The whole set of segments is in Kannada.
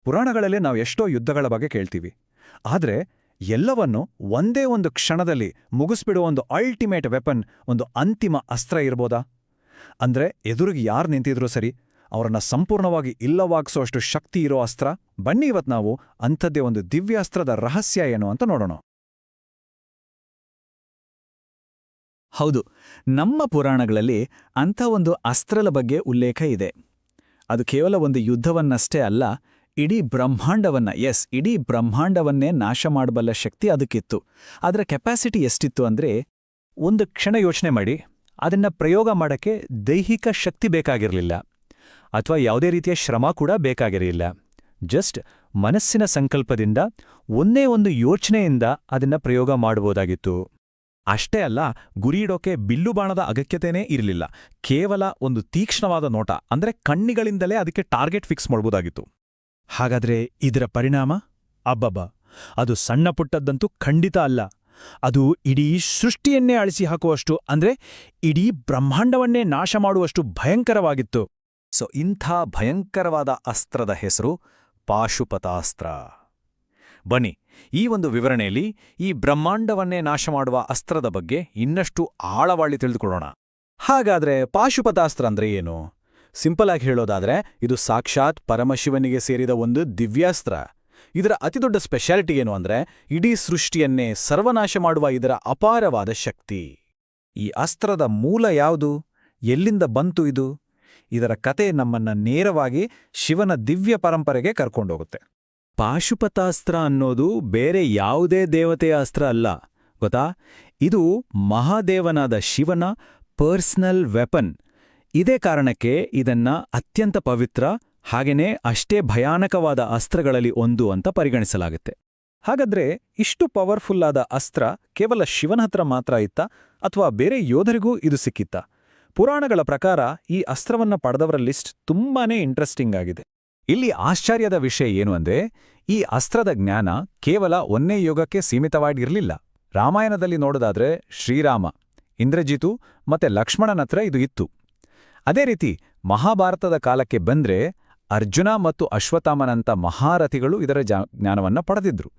ಪುರಾಣಗಳಲ್ಲಿ ನಾವು ಎಷ್ಟೋ ಯುದ್ಧಗಳ ಬಗ್ಗೆ ಕೇಳ್ತೀವಿ. ಆದರೆ ಎಲ್ಲವನ್ನೂ ಒಂದೇ ಒಂದು ಕ್ಷಣದಲ್ಲಿ ಮುಗಿಸ್ಬಿಡುವ ಒಂದು ಅಲ್ಟಿಮೇಟ್ ವೆಪನ್, ಒಂದು ಅಂತಿಮ ಅಸ್ತ್ರ ಇರ್ಬೋದಾ? ಅಂದ್ರೆ ಎದುರಿಗೆ ಯಾರು ನಿಂತಿದ್ರೂ ಸರಿ, ಅವರನ್ನ ಸಂಪೂರ್ಣವಾಗಿ ಇಲ್ಲವಾಗಿಸೋಷ್ಟು ಶಕ್ತಿ ಇರೋ ಅಸ್ತ್ರ. ಬನ್ನಿ ಇವತ್ತು ನಾವು ಅಂಥದ್ದೇ ಒಂದು ದಿವ್ಯಾಸ್ತ್ರದ ರಹಸ್ಯ ಏನು ಅಂತ ನೋಡೋಣ. ಹೌದು, ನಮ್ಮ ಪುರಾಣಗಳಲ್ಲಿ ಅಂಥ ಒಂದು ಅಸ್ತ್ರದ ಬಗ್ಗೆ ಉಲ್ಲೇಖ ಇದೆ. ಅದು ಕೇವಲ ಒಂದು ಯುದ್ಧವನ್ನಷ್ಟೇ ಅಲ್ಲ, ಇಡೀ ಬ್ರಹ್ಮಾಂಡವನ್ನೇ ನಾಶ ಮಾಡಬಲ್ಲ ಶಕ್ತಿ ಅದಕ್ಕಿತ್ತು. ಅದರ ಕೆಪಾಸಿಟಿ ಎಷ್ಟಿತ್ತು ಅಂದ್ರೆ, ಒಂದು ಕ್ಷಣ ಯೋಚನೆ ಮಾಡಿ, ಅದನ್ನ ಪ್ರಯೋಗ ಮಾಡಕ್ಕೆ ದೈಹಿಕ ಶಕ್ತಿ ಬೇಕಾಗಿರಲಿಲ್ಲ, ಅಥವಾ ಯಾವುದೇ ರೀತಿಯ ಶ್ರಮ ಕೂಡ ಬೇಕಾಗಿರಲಿಲ್ಲ. ಜಸ್ಟ್ ಮನಸ್ಸಿನ ಸಂಕಲ್ಪದಿಂದ, ಒಂದೇ ಒಂದು ಯೋಚನೆಯಿಂದ ಅದನ್ನ ಪ್ರಯೋಗ ಮಾಡಬಹುದಾಗಿತ್ತು. ಅಷ್ಟೇ ಅಲ್ಲ, ಗುರಿಯಿಡೋಕೆ ಬಿಲ್ಲು ಬಾಣದ ಅಗತ್ಯತೆಯೇ ಇರಲಿಲ್ಲ. ಕೇವಲ ಒಂದು ತೀಕ್ಷ್ಣವಾದ ನೋಟ, ಅಂದ್ರೆ ಕಣ್ಣಿಗಳಿಂದಲೇ ಅದಕ್ಕೆ ಟಾರ್ಗೆಟ್ ಫಿಕ್ಸ್ ಮಾಡಬಹುದಾಗಿತ್ತು. ಹಾಗಾದ್ರೆ ಇದರ ಪರಿಣಾಮ? ಅಬ್ಬಬ್ಬ, ಅದು ಸಣ್ಣ ಪುಟ್ಟದ್ದಂತೂ ಖಂಡಿತ ಅಲ್ಲ. ಅದು ಇಡೀ ಸೃಷ್ಟಿಯನ್ನೇ ಅಳಿಸಿ ಹಾಕುವಷ್ಟು, ಅಂದ್ರೆ ಇಡೀ ಬ್ರಹ್ಮಾಂಡವನ್ನೇ ನಾಶ ಮಾಡುವಷ್ಟು ಭಯಂಕರವಾಗಿತ್ತು. ಇಂಥ ಭಯಂಕರವಾದ ಅಸ್ತ್ರದ ಹೆಸರು ಪಾಶುಪತಾಸ್ತ್ರ. ಬನ್ನಿ, ಈ ಒಂದು ವಿವರಣೆಯಲ್ಲಿ ಈ ಬ್ರಹ್ಮಾಂಡವನ್ನೇ ನಾಶ ಮಾಡುವ ಅಸ್ತ್ರದ ಬಗ್ಗೆ ಇನ್ನಷ್ಟು ಆಳವಾಗಿ ತಿಳಿದುಕೊಳ್ಳೋಣ. ಹಾಗಾದ್ರೆ ಪಾಶುಪತಾಸ್ತ್ರ ಅಂದ್ರೆ ಏನು? ಸಿಂಪಲ್ ಆಗಿ ಹೇಳೋದಾದ್ರೆ, ಇದು ಸಾಕ್ಷಾತ್ ಪರಮಶಿವನಿಗೆ ಸೇರಿದ ಒಂದು ದಿವ್ಯಾಸ್ತ್ರ. ಇದರ ಅತಿದೊಡ್ಡ ಸ್ಪೆಷಾಲಿಟಿ ಏನು ಅಂದ್ರೆ, ಇಡೀ ಸೃಷ್ಟಿಯನ್ನೇ ಸರ್ವನಾಶ ಮಾಡುವ ಇದರ ಅಪಾರವಾದ ಶಕ್ತಿ. ಈ ಅಸ್ತ್ರದ ಮೂಲ ಯಾವುದು? ಎಲ್ಲಿಂದ ಬಂತು ಇದು? ಇದರ ಕತೆ ನಮ್ಮನ್ನ ನೇರವಾಗಿ ಶಿವನ ದಿವ್ಯ ಪರಂಪರೆಗೆ ಕರ್ಕೊಂಡೋಗುತ್ತೆ. ಪಾಶುಪತಾಸ್ತ್ರ ಅನ್ನೋದು ಬೇರೆ ಯಾವುದೇ ದೇವತೆಯ ಅಸ್ತ್ರ ಅಲ್ಲ, ಗೊತ್ತಾ? ಇದು ಮಹಾದೇವನಾದ ಶಿವನ ಪರ್ಸನಲ್ ವೆಪನ್. ಇದೇ ಕಾರಣಕ್ಕೆ ಇದನ್ನ ಅತ್ಯಂತ ಪವಿತ್ರ, ಹಾಗೇನೇ ಅಷ್ಟೇ ಭಯಾನಕವಾದ ಅಸ್ತ್ರಗಳಲ್ಲಿ ಒಂದು ಅಂತ ಪರಿಗಣಿಸಲಾಗುತ್ತೆ. ಹಾಗಾದ್ರೆ ಇಷ್ಟು ಪವರ್ಫುಲ್ ಆದ ಅಸ್ತ್ರ ಕೇವಲ ಶಿವನ ಹತ್ರ ಮಾತ್ರ ಇತ್ತಾ, ಅಥವಾ ಬೇರೆ ಯೋಧರಿಗೂ ಇದು ಸಿಕ್ಕಿತ್ತಾ? ಪುರಾಣಗಳ ಪ್ರಕಾರ ಈ ಅಸ್ತ್ರವನ್ನ ಪಡೆದವರ ಲಿಸ್ಟ್ ತುಂಬಾನೇ ಇಂಟ್ರೆಸ್ಟಿಂಗ್ ಆಗಿದೆ. ಇಲ್ಲಿ ಆಶ್ಚರ್ಯದ ವಿಷಯ ಏನು ಅಂದ್ರೆ, ಈ ಅಸ್ತ್ರದ ಜ್ಞಾನ ಕೇವಲ ಒಂದೇ ಯೋಗಕ್ಕೆ ಸೀಮಿತವಾಗಿರಲಿಲ್ಲ. ರಾಮಾಯಣದಲ್ಲಿ ನೋಡೋದಾದ್ರೆ ಶ್ರೀರಾಮ, ಇಂದ್ರಜಿತು ಮತ್ತೆ ಲಕ್ಷ್ಮಣನತ್ರ ಇದು ಇತ್ತು. ಅದೇ ರೀತಿ ಮಹಾಭಾರತದ ಕಾಲಕ್ಕೆ ಬಂದ್ರೆ ಅರ್ಜುನ ಮತ್ತು ಅಶ್ವತ್ಥಾಮನಂಥ ಮಹಾರಥಿಗಳು ಇದರ ಜ್ಞಾನವನ್ನ ಪಡೆದಿದ್ರು.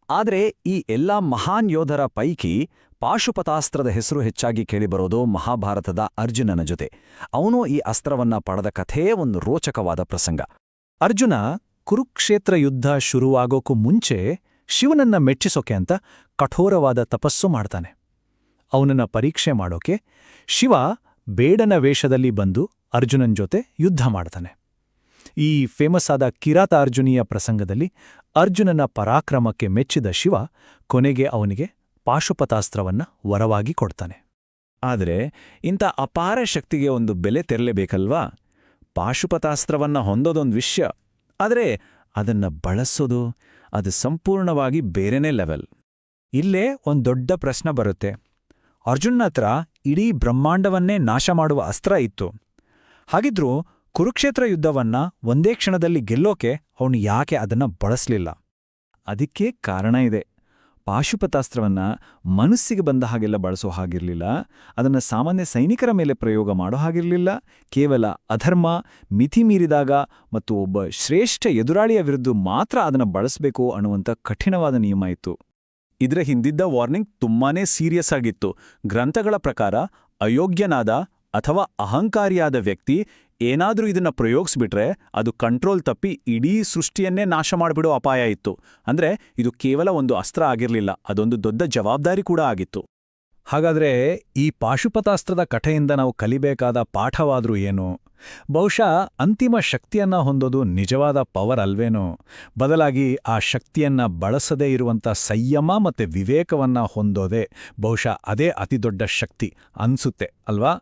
ಆದರೆ ಈ ಎಲ್ಲಾ ಮಹಾನ್ ಯೋಧರ ಪೈಕಿ ಪಾಶುಪತಾಸ್ತ್ರದ ಹೆಸರು ಹೆಚ್ಚಾಗಿ ಕೇಳಿಬರೋದು ಮಹಾಭಾರತದ ಅರ್ಜುನನ ಜೊತೆ. ಅವನು ಈ ಅಸ್ತ್ರವನ್ನ ಪಡೆದ ಕಥೆಯೇ ಒಂದು ರೋಚಕವಾದ ಪ್ರಸಂಗ. ಅರ್ಜುನ ಕುರುಕ್ಷೇತ್ರ ಯುದ್ಧ ಶುರುವಾಗೋಕ್ಕೂ ಮುಂಚೆ ಶಿವನನ್ನ ಮೆಚ್ಚಿಸೋಕೆ ಅಂತ ಕಠೋರವಾದ ತಪಸ್ಸು ಮಾಡ್ತಾನೆ. ಅವನನ್ನ ಪರೀಕ್ಷೆ ಮಾಡೋಕೆ ಶಿವ ಬೇಡನ ವೇಷದಲ್ಲಿ ಬಂದು ಅರ್ಜುನನ್ ಜೊತೆ ಯುದ್ಧ ಮಾಡ್ತಾನೆ. ಈ ಫೇಮಸ್ ಆದ ಕಿರಾತ ಅರ್ಜುನಿಯ ಪ್ರಸಂಗದಲ್ಲಿ ಅರ್ಜುನನ ಪರಾಕ್ರಮಕ್ಕೆ ಮೆಚ್ಚಿದ ಶಿವ ಕೊನೆಗೆ ಅವನಿಗೆ ಪಾಶುಪತಾಸ್ತ್ರವನ್ನ ವರವಾಗಿ ಕೊಡ್ತಾನೆ. ಆದರೆ ಇಂಥ ಅಪಾರ ಶಕ್ತಿಗೆ ಒಂದು ಬೆಲೆ ತೆರಲೇಬೇಕಲ್ವಾ? ಪಾಶುಪತಾಸ್ತ್ರವನ್ನ ಹೊಂದೋದೊಂದು ವಿಷಯ, ಆದರೆ ಅದನ್ನ ಬಳಸೋದು ಅದು ಸಂಪೂರ್ಣವಾಗಿ ಬೇರೆನೇ ಲೆವೆಲ್. ಇಲ್ಲೇ ಒಂದು ದೊಡ್ಡ ಪ್ರಶ್ನೆ ಬರುತ್ತೆ. ಅರ್ಜುನನ ಹತ್ರ ಇಡೀ ಬ್ರಹ್ಮಾಂಡವನ್ನೇ ನಾಶ ಮಾಡುವ ಅಸ್ತ್ರ ಇತ್ತು. ಹಾಗಿದ್ರೂ ಕುರುಕ್ಷೇತ್ರ ಯುದ್ಧವನ್ನ ಒಂದೇ ಕ್ಷಣದಲ್ಲಿ ಗೆಲ್ಲೋಕೆ ಅವನು ಯಾಕೆ ಅದನ್ನ ಬಳಸಲಿಲ್ಲ? ಅದಕ್ಕೆ ಕಾರಣ ಇದೆ. ಪಾಶುಪತಾಸ್ತ್ರವನ್ನ ಮನಸ್ಸಿಗೆ ಬಂದ ಹಾಗೆಲ್ಲ ಬಳಸೋ ಹಾಗಿರಲಿಲ್ಲ, ಅದನ್ನು ಸಾಮಾನ್ಯ ಸೈನಿಕರ ಮೇಲೆ ಪ್ರಯೋಗ ಮಾಡೋ ಹಾಗಿರಲಿಲ್ಲ. ಕೇವಲ ಅಧರ್ಮ, ಮಿತಿ ಮೀರಿದಾಗ ಮತ್ತು ಒಬ್ಬ ಶ್ರೇಷ್ಠ ಎದುರಾಳಿಯ ವಿರುದ್ಧ ಮಾತ್ರ ಅದನ್ನು ಬಳಸಬೇಕು ಅನ್ನುವಂಥ ಕಠಿಣವಾದ ನಿಯಮ ಇತ್ತು. ಇದರ ಹಿಂದಿದ್ದ ವಾರ್ನಿಂಗ್ ತುಂಬಾನೇ ಸೀರಿಯಸ್ ಆಗಿತ್ತು. ಗ್ರಂಥಗಳ ಪ್ರಕಾರ ಅಯೋಗ್ಯನಾದ ಅಥವಾ ಅಹಂಕಾರಿಯಾದ ವ್ಯಕ್ತಿ ಏನಾದ್ರೂ ಇದನ್ನ ಪ್ರಯೋಗಿಸ್ಬಿಟ್ರೆ ಅದು ಕಂಟ್ರೋಲ್ ತಪ್ಪಿ ಇಡೀ ಸೃಷ್ಟಿಯನ್ನೇ ನಾಶ ಮಾಡಿಬಿಡೋ ಅಪಾಯ ಇತ್ತು. ಅಂದ್ರೆ ಇದು ಕೇವಲ ಒಂದು ಅಸ್ತ್ರ ಆಗಿರಲಿಲ್ಲ, ಅದೊಂದು ದೊಡ್ಡ ಜವಾಬ್ದಾರಿ ಕೂಡ ಆಗಿತ್ತು. ಹಾಗಾದ್ರೆ ಈ ಪಾಶುಪತಾಸ್ತ್ರದ ಕಥೆಯಿಂದ ನಾವು ಕಲಿಬೇಕಾದ ಪಾಠವಾದ್ರೂ ಏನು? ಬಹುಶಃ ಅಂತಿಮ ಶಕ್ತಿಯನ್ನ ಹೊಂದೋದು ನಿಜವಾದ ಪವರ್ ಅಲ್ವೇನೋ, ಬದಲಾಗಿ ಆ ಶಕ್ತಿಯನ್ನ ಬಳಸದೇ ಇರುವಂಥ ಸಂಯಮ ಮತ್ತೆ ವಿವೇಕವನ್ನ ಹೊಂದೋದೇ ಬಹುಶಃ ಅದೇ ಅತಿದೊಡ್ಡ ಶಕ್ತಿ ಅನ್ಸುತ್ತೆ ಅಲ್ವಾ?